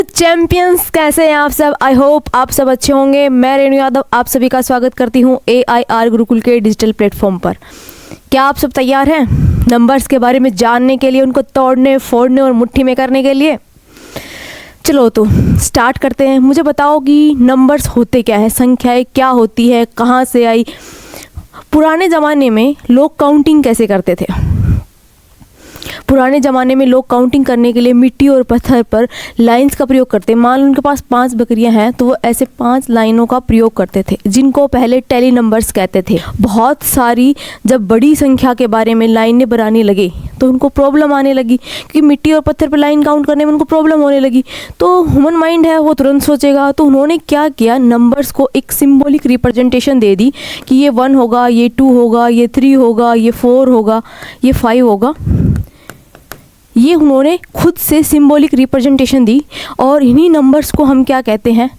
Champions, कैसे हैं आप सब? आई होप आप सब अच्छे होंगे। मैं रेणु यादव आप सभी का स्वागत करती हूँ AIR गुरुकुल के डिजिटल प्लेटफॉर्म पर। क्या आप सब तैयार हैं नंबर्स के बारे में जानने के लिए, उनको तोड़ने फोड़ने और मुट्ठी में करने के लिए? चलो तो स्टार्ट करते हैं। मुझे बताओ कि नंबर्स होते क्या है, संख्याएं क्या होती है, कहाँ से आई? पुराने ज़माने में लोग काउंटिंग कैसे करते थे? पुराने ज़माने में लोग काउंटिंग करने के लिए मिट्टी और पत्थर पर लाइंस का प्रयोग करते। मान लो उनके पास 5 बकरियां हैं तो वो ऐसे 5 लाइनों का प्रयोग करते थे, जिनको पहले टेली नंबर्स कहते थे। बहुत सारी जब बड़ी संख्या के बारे में लाइनें बनाने लगे तो उनको प्रॉब्लम आने लगी, क्योंकि मिट्टी और पत्थर पर लाइन काउंट करने में उनको प्रॉब्लम होने लगी। तो ह्यूमन माइंड है वो तुरंत सोचेगा, तो उन्होंने क्या किया, नंबर्स को एक सिंबॉलिक रिप्रेजेंटेशन दे दी कि ये 1 होगा, ये 2 होगा, ये 3 होगा, ये 4 होगा, ये 5 होगा। ये उन्होंने खुद से सिंबॉलिक रिप्रेजेंटेशन दी और इन्हीं नंबर्स को हम क्या कहते हैं?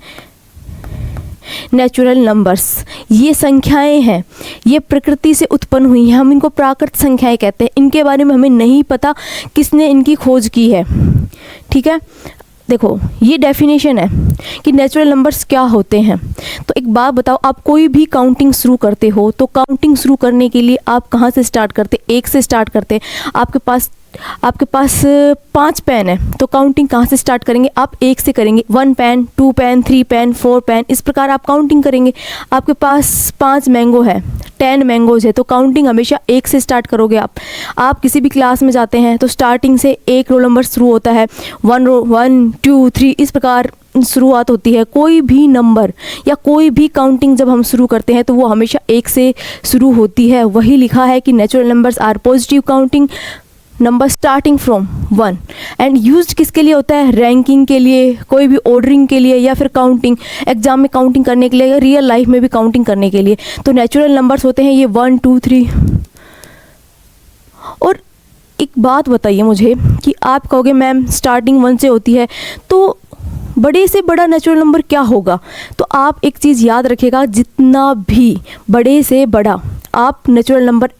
Natural numbers. ये संख्याएं हैं, ये प्रकृति से उत्पन्न हुई हैं, हम इनको प्राकृत संख्याएं कहते हैं। इनके बारे में हमें नहीं पता किसने इनकी खोज की है, ठीक है। देखो ये डेफिनेशन है कि नेचुरल नंबर्स क्या होते हैं। तो एक बात बताओ, आप कोई भी काउंटिंग शुरू करते हो तो काउंटिंग शुरू करने के लिए आप कहाँ से स्टार्ट करते? 1 से स्टार्ट करते। आपके पास 5 पेन है तो काउंटिंग कहाँ से स्टार्ट करेंगे? आप 1 से करेंगे। 1 पेन, 2 पेन, 3 पेन, 4 पेन, इस प्रकार आप काउंटिंग करेंगे। आपके पास 5 मैंगो है, 10 मैंगोज है, तो काउंटिंग हमेशा 1 से स्टार्ट करोगे। आप किसी भी क्लास में जाते हैं तो स्टार्टिंग से एक रोल नंबर शुरू होता है, 1 2 3, इस प्रकार शुरुआत होती है। कोई भी नंबर या कोई भी काउंटिंग जब हम शुरू करते हैं तो वो हमेशा 1 से शुरू होती है। वही लिखा है कि natural numbers are positive counting number starting from 1 and used किसके लिए होता है? रैंकिंग के लिए, कोई भी ऑर्डरिंग के लिए, या फिर काउंटिंग, एग्जाम में काउंटिंग करने के लिए, या रियल लाइफ में भी काउंटिंग करने के लिए। तो नेचुरल नंबर्स होते हैं ये 1 2 3। और एक बात बताइए मुझे कि आप कहोगे मैम स्टार्टिंग 1 से होती है तो बड़े से बड़ा नेचुरल नंबर क्या होगा? तो आप एक चीज़ याद रखिएगा, जितना भी बड़े से बड़ा आप नेचुरल नंबर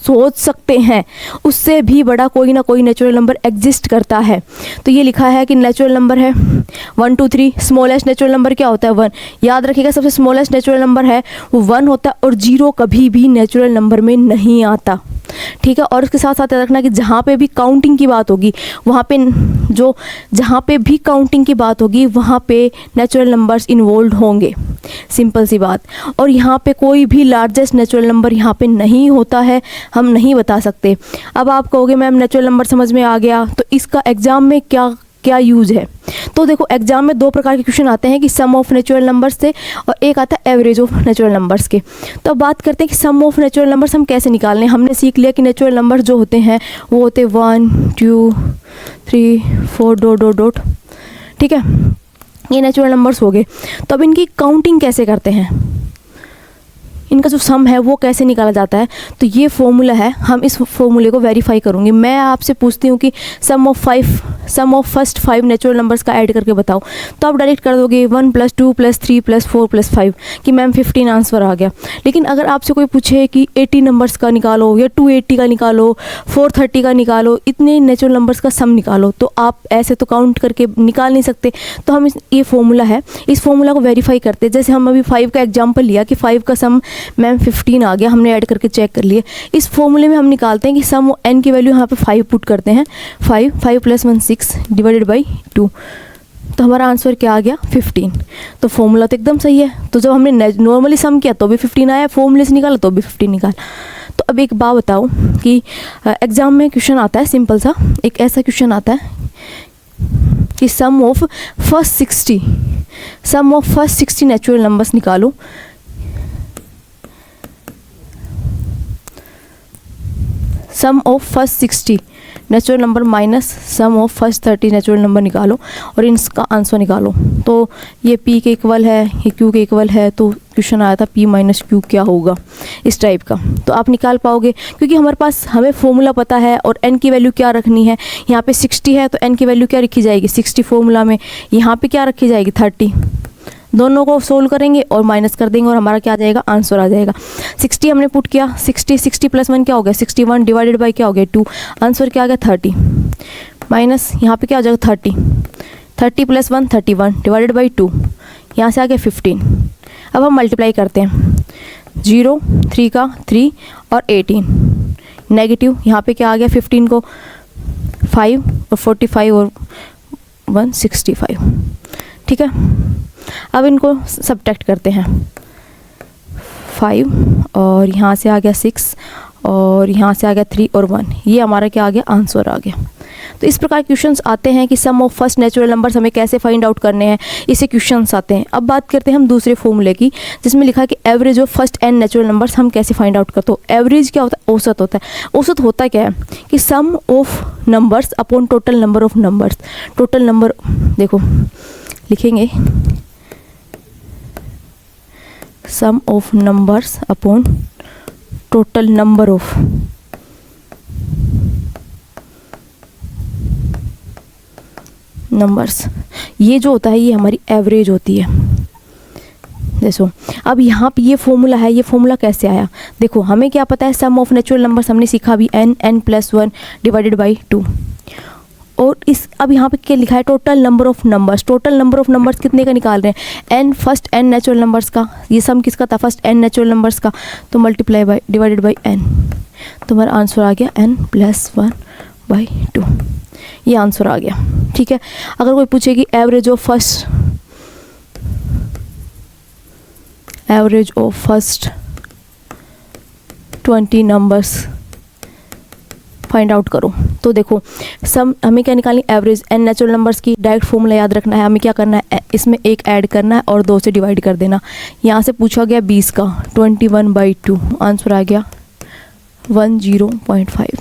सोच सकते हैं उससे भी बड़ा कोई ना कोई नेचुरल नंबर एग्जिस्ट करता है। तो ये लिखा है कि नेचुरल नंबर है 1 2 3। स्मॉलेस्ट नेचुरल नंबर क्या होता है? 1। याद रखिएगा सबसे स्मॉलेस्ट नेचुरल नंबर है वो 1 होता है और 0 कभी भी नेचुरल नंबर में नहीं आता, ठीक है। और उसके साथ साथ याद रखना कि जहाँ पे भी काउंटिंग की बात होगी जहाँ पे भी काउंटिंग की बात होगी वहाँ पे नेचुरल नंबर्स इन्वॉल्व होंगे, सिंपल सी बात। और यहाँ पे कोई भी लार्जेस्ट नेचुरल नंबर यहाँ पे नहीं होता है, हम नहीं बता सकते। अब आप कहोगे मैम नेचुरल नंबर समझ में आ गया, तो इसका एग्ज़ाम में क्या यूज़ है? तो देखो एग्जाम में 2 प्रकार के क्वेश्चन आते हैं कि सम ऑफ नेचुरल नंबर्स से, और एक आता है एवरेज ऑफ नेचुरल नंबर्स के। तो अब बात करते हैं कि सम ऑफ नेचुरल नंबर्स हम कैसे निकालने। हमने सीख लिया कि नेचुरल नंबर्स जो होते हैं वो होते 1 2 3 4 डॉट डॉट डॉट, ठीक है। ये नेचुरल नंबर्स हो गए। तो अब इनकी काउंटिंग कैसे करते हैं, इनका जो सम है वो कैसे निकाला जाता है? तो ये फॉर्मूला है, हम इस फॉर्मूले को वेरीफाई करूँगी। मैं आपसे पूछती हूँ कि sum of first 5 natural numbers का ऐड करके बताओ, तो आप डायरेक्ट कर दोगे 1 + 2 + 3 + 4 + 5 कि मैम 15 आंसर आ गया। लेकिन अगर आपसे कोई पूछे कि 80 नंबर्स का निकालो, या 280 का निकालो, 430 का निकालो, इतने नेचुरल नंबर्स का सम निकालो, तो आप ऐसे तो काउंट करके निकाल नहीं सकते। तो हम ये फॉर्मूला है, इस फॉर्मूला को वेरीफाई करते हैं। जैसे हम अभी 5 का एग्जाम्पल लिया कि 5 का सम मैम 15 आ गया, हमने ऐड करके चेक कर लिए। इस फॉर्मूले में हम निकालते हैं कि सम एन की वैल्यू यहाँ पे 5 पुट करते हैं, 5 + 1 6 / 2, तो हमारा आंसर क्या आ गया? 15। तो फॉर्मूला तो एकदम सही है। तो जब हमने नॉर्मली सम किया तो भी 15 आया, फॉर्मूले से निकाला तो भी 15 निकाला। तो अब एक बात बताओ कि एग्ज़ाम में क्वेश्चन आता है सिंपल सा, एक ऐसा क्वेश्चन आता है कि sum of first 60 natural numbers निकालो। Sum of first 60 natural number minus sum of first 30 natural number निकालो और इनका आंसर निकालो। तो ये P के इक्वल है, ये Q के इक्वल है, तो क्वेश्चन आया था P - Q क्या होगा, इस टाइप का। तो आप निकाल पाओगे क्योंकि हमें फॉर्मूला पता है और n की वैल्यू क्या रखनी है। यहाँ पे 60 है तो n की वैल्यू क्या रखी जाएगी? 60 फॉर्मूला में। यहाँ पे क्या रखी जाएगी? 30। दोनों को सोल्व करेंगे और माइनस कर देंगे और हमारा क्या आ जाएगा? आंसर आ जाएगा। 60 हमने पुट किया, 60 + 1 क्या हो गया? 61 डिवाइडेड बाय क्या हो गया? 2। आंसर क्या आ गया? 30 माइनस यहाँ पे क्या हो जाएगा? 30 + 1 31 डिवाइडेड बाई 2, यहाँ से आ गया 15। अब हम मल्टीप्लाई करते हैं, 0 3 का 3 और 18 नेगेटिव, यहाँ पे क्या आ गया 15 को 5 और 45 और 165, ठीक है। अब इनको सब्ट्रैक्ट करते हैं, 5 और यहाँ से आ गया 6 और यहाँ से आ गया 3 और 1, ये हमारा क्या आ गया, आंसर आ गया। तो इस प्रकार क्वेश्चंस आते हैं कि sum of first natural numbers हमें कैसे फाइंड आउट करने हैं, इससे क्वेश्चंस आते हैं। अब बात करते हैं हम दूसरे फॉर्मूले की, जिसमें लिखा है कि average of first n natural numbers हम कैसे फाइंड आउट करते हो। एवरेज क्या होता है, औसत होता है। औसत होता क्या है कि sum of numbers upon total number of numbers. Total number देखो लिखेंगे, sum of numbers upon total number of numbers, ये जो होता है ये हमारी एवरेज होती है। देखो अब यहाँ पे ये फॉर्मूला है, ये फॉर्मूला कैसे आया, देखो हमें क्या पता है, सम ऑफ नेचुरल नंबर्स हमने सीखा अभी n+1 डिवाइडेड बाई 2, और इस अब यहाँ पे क्या लिखा है, total number of numbers. Total number of numbers कितने का निकाल रहे हैं, n first n natural numbers का, ये सम किसका था, फर्स्ट n नेचुरल नंबर्स का, तो multiply by divided by n, तुम्हारा आंसर आ गया n+1/2, ये आंसर आ गया, ठीक है। अगर कोई पूछे कि average of first 20 numbers find out करो, तो देखो सम हमें क्या निकालनी, एवरेज n नेचुरल नंबर्स की डायरेक्ट फॉर्मूला याद रखना है। हमें क्या करना है, इसमें 1 ऐड करना है और 2 से डिवाइड कर देना। यहाँ से पूछा गया 20 का, 21/2, आंसर आ गया 10.5,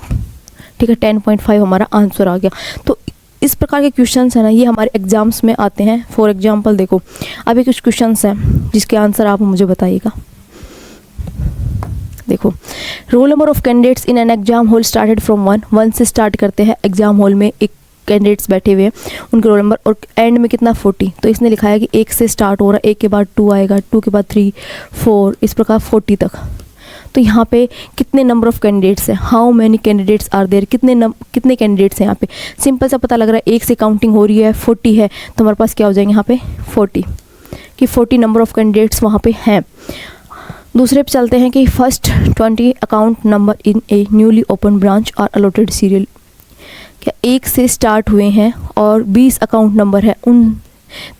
ठीक है, 10.5 हमारा आंसर आ गया। तो इस प्रकार के क्वेश्चंस है ना, ये हमारे एग्जाम्स में आते हैं। फॉर एग्जांपल देखो अभी कुछ क्वेश्चंस हैं जिसके आंसर आप मुझे बताइएगा। देखो, roll number of candidates in an exam hall started from 1 से स्टार्ट करते हैं। एग्जाम हॉल में एक कैंडिडेट्स बैठे हुए हैं, उनके रोल नंबर, और एंड में कितना 40। तो इसने लिखा है कि 1 से स्टार्ट हो रहा है, 1 के बाद 2 आएगा, 2 के बाद 3 4, इस प्रकार 40 तक। तो यहाँ पे कितने नंबर ऑफ कैंडिडेट्स हैं, how many candidates are there, कितने कैंडिडेट्स हैं यहाँ पे। सिंपल सा पता लग रहा है, 1 से काउंटिंग हो रही है, 40 है, तो हमारे पास क्या हो जाएंगे यहाँ पे 40, कि 40 नंबर ऑफ कैंडिडेट्स वहाँ पे हैं। दूसरे पे चलते हैं कि first 20 account number in A newly open branch और अलॉटेड सीरियल, क्या 1 से स्टार्ट हुए हैं और 20 अकाउंट नंबर है उन,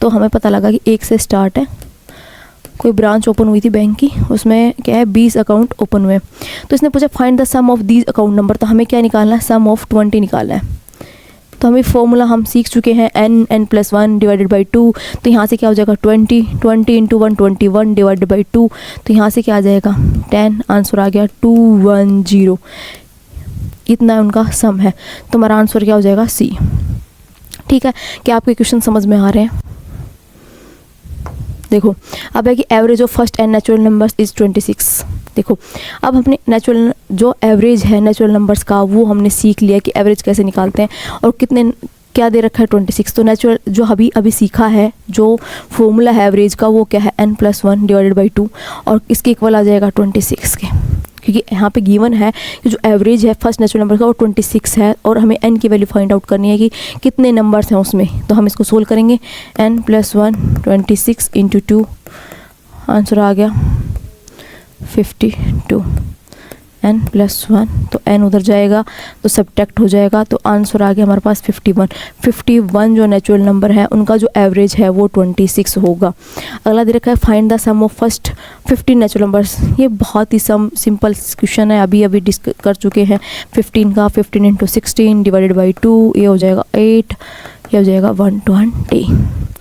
तो हमें पता लगा कि 1 से स्टार्ट है, कोई ब्रांच ओपन हुई थी बैंक की, उसमें क्या है 20 अकाउंट ओपन हुए। तो इसने पूछा find the sum of these account number, तो हमें क्या निकालना है, सम ऑफ 20 निकालना है। तो हमें फॉर्मूला हम सीख चुके हैं, n+1 डिवाइडेड बाई 2, तो यहाँ से क्या हो जाएगा 20 × 1 21 डिवाइडेड बाई 2, तो यहाँ से क्या आ जाएगा 10, आंसर आ गया 210, इतना उनका सम है। तो हमारा आंसर क्या हो जाएगा C, ठीक है। क्या आपके क्वेश्चन समझ में आ रहे हैं। देखो अब है कि average of first n natural numbers is 26। देखो अब हमने नेचुरल जो एवरेज है नेचुरल नंबर्स का, वो हमने सीख लिया कि एवरेज कैसे निकालते हैं, और कितने क्या दे रखा है 26। तो नेचुरल जो अभी सीखा है, जो फॉर्मूला है एवरेज का, वो क्या है n+1 डिवाइडेड बाई 2, और इसके इक्वल आ जाएगा 26 के, क्योंकि यहाँ पे गिवन है कि जो एवरेज है फर्स्ट नेचुरल नंबर का वो 26 है, और हमें n की वैल्यू फाइंड आउट करनी है कि कितने नंबर्स हैं उसमें। तो हम इसको सोल्व करेंगे, n+1 26 × 2, आंसर आ गया 52, n+1, तो n उधर जाएगा तो सब्ट्रैक्ट हो जाएगा, तो आंसर आ गया हमारे पास 51 जो नेचुरल नंबर है उनका जो एवरेज है वो 26 होगा। अगला दे रखा है find the sum of first 15 natural numbers. ये बहुत ही सिंपल क्वेश्चन है, अभी डिस्कस कर चुके हैं। 15 का 15 × 16 डिवाइडेड बाई 2, ये हो जाएगा 8, ये हो जाएगा 120,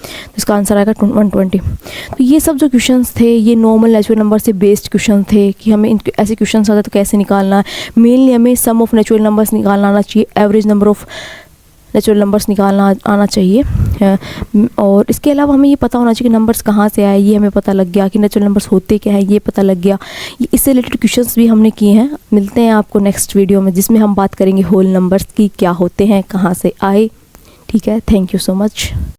तो इसका आंसर आएगा 120। तो ये सब जो क्वेश्चंस थे ये नॉर्मल नेचुरल नंबर से बेस्ड क्वेश्चन थे कि हमें ऐसे क्वेश्चंस आते तो कैसे निकालना है। मेनली हमें सम ऑफ नेचुरल नंबर्स निकालना आना चाहिए, average number of natural numbers निकालना आना चाहिए, और इसके अलावा हमें ये पता होना चाहिए कि नंबर्स कहाँ से आए, ये हमें पता लग गया कि नेचुरल नंबर्स होते क्या है, ये पता लग गया। इससे रिलेटेड क्वेश्चंस भी हमने किए हैं। मिलते हैं आपको नेक्स्ट वीडियो में, जिसमें हम बात करेंगे होल नंबर्स की, क्या होते हैं, कहाँ से आए। ठीक है, थैंक यू सो मच।